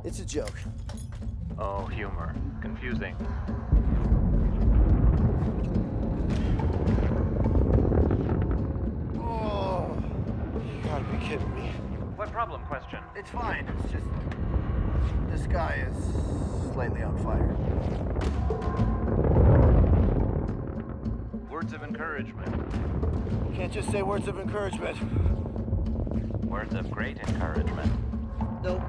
It's a joke. Oh, humor. Confusing. Oh, you gotta be kidding me. What problem? Question. It's fine. It's just the sky is slightly on fire. Words of encouragement. You can't just say words of encouragement. Words of great encouragement. Nope.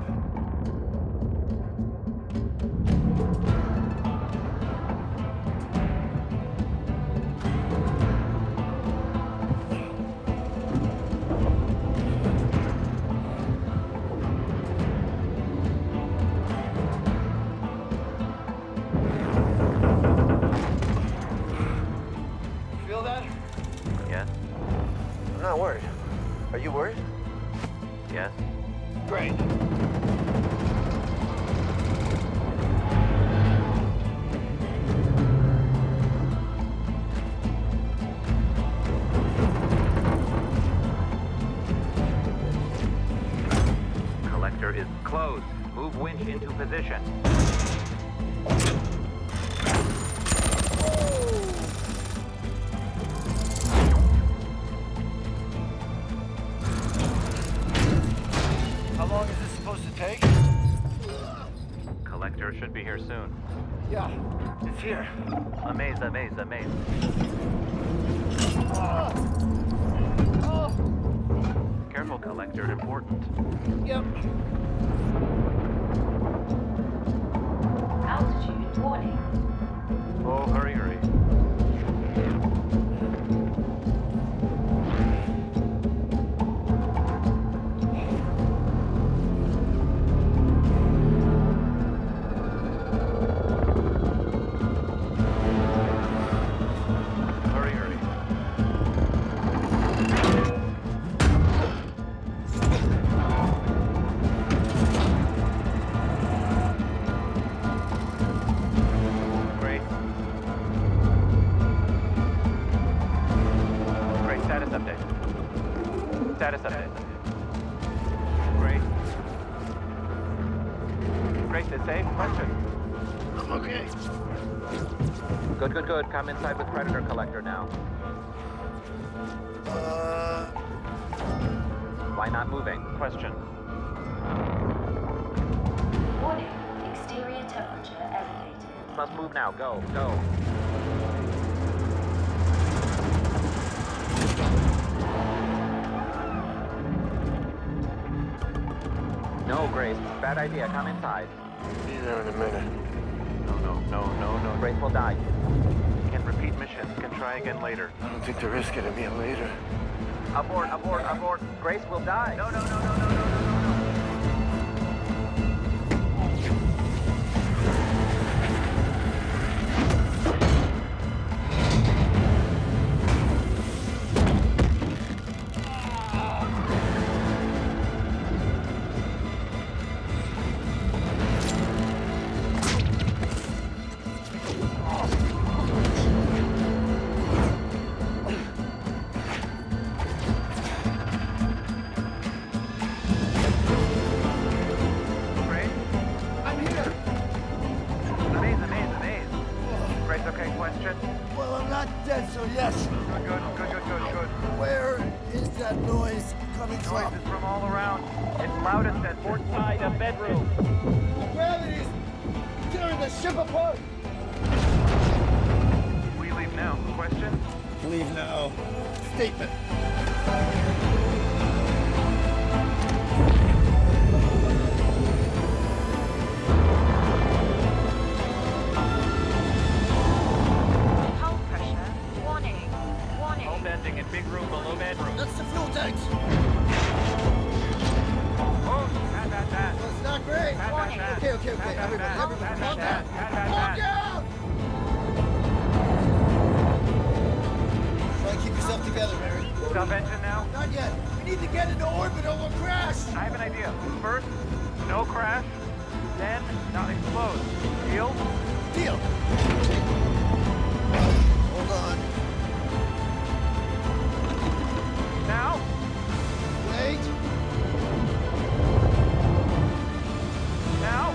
Feel that? Yes? I'm not worried. Are you worried? Yes? Great. Collector is closed. Move winch into position. How long is this supposed to take? Collector should be here soon. Yeah, it's here. Amaze, amaze, amaze. Careful, Collector. Important. Yep. Altitude warning. Oh, hurry, hurry. Hurry, hurry. Great. Great. Status update. Status update. Great. Great. Is safe? Question. I'm okay. Good, good, good. Come inside with Predator Collector now. Why not moving? Question. Warning. Exterior temperature elevated. Must move now. Go, go. No, Grace. Bad idea. Come inside. Be there in a minute. No. Grace will die. Can repeat mission. Can try again later. I don't think there is gonna be a later. Abort, abort, abort. Grace will die. No. Grace? I'm here! Amaze. Grace, okay, question? Well, I'm not dead, so yes. Good. Where is that noise coming Noise from? is from all around. It's loudest at port side of bedroom. The gravity's tearing the ship apart! We leave now. Question? Leave now. Statement. Hull pressure. Warning. Hull bending in big room below bedroom. That's the fuel tanks. Oh, that. Well, it's not great. Warning. Okay. Everybody, calm down. Calm down! Try and keep yourself together, Mary. Stop engine now. Not yet. We need to get into orbit or we'll crash. I have an idea. First, no crash. Then, not explode. Deal? Deal. Hold on. Now? Wait. Now?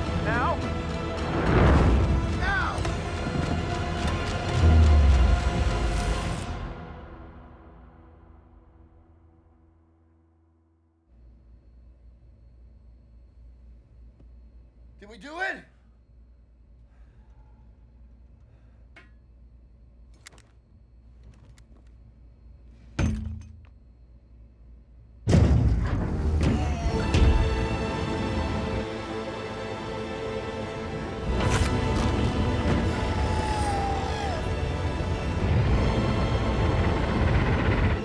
Did we do it?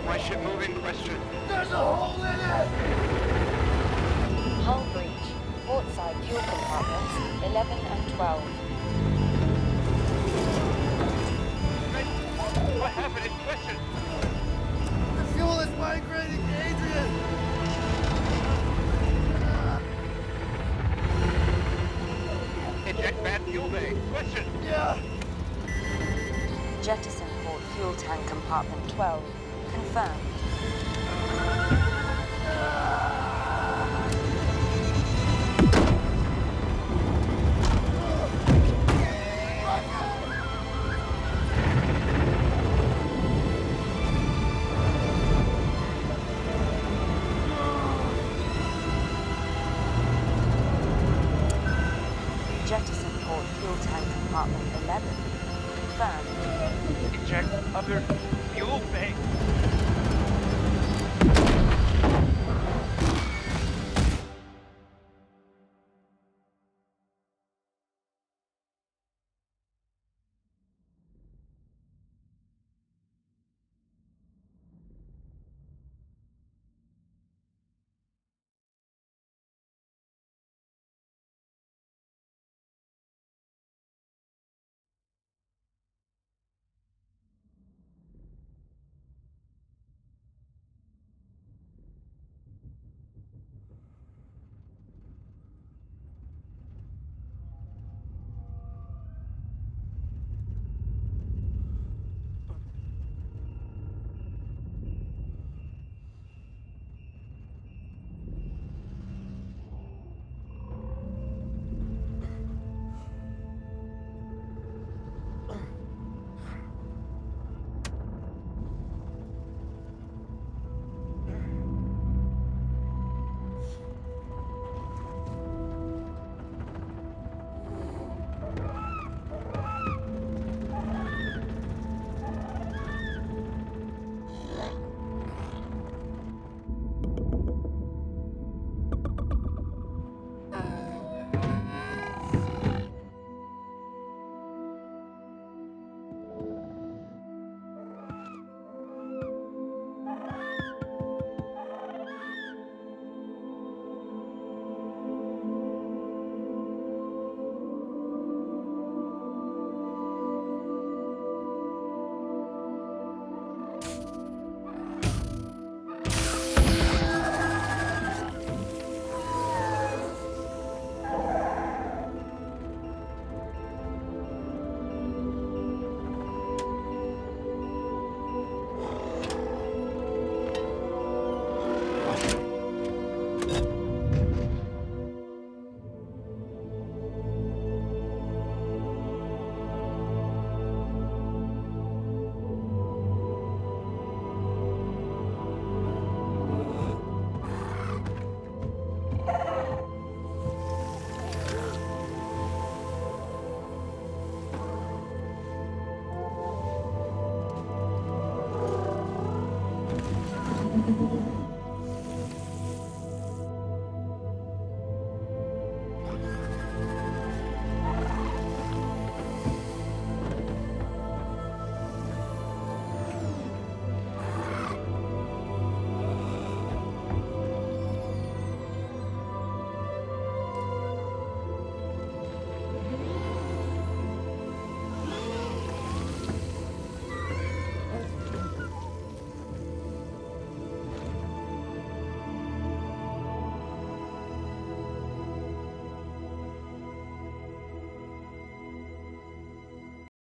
My ship moving? Question. There's a hole in it! Hull breach. Port side fuel compartments 11 and 12. What happened? Question. The fuel is migrating, Adrian! Eject bad fuel bay. Question. Yeah! Jettison port fuel tank compartment 12. Confirmed. Jettison port fuel tank compartment 11. Confirmed. Eject other fuel bay.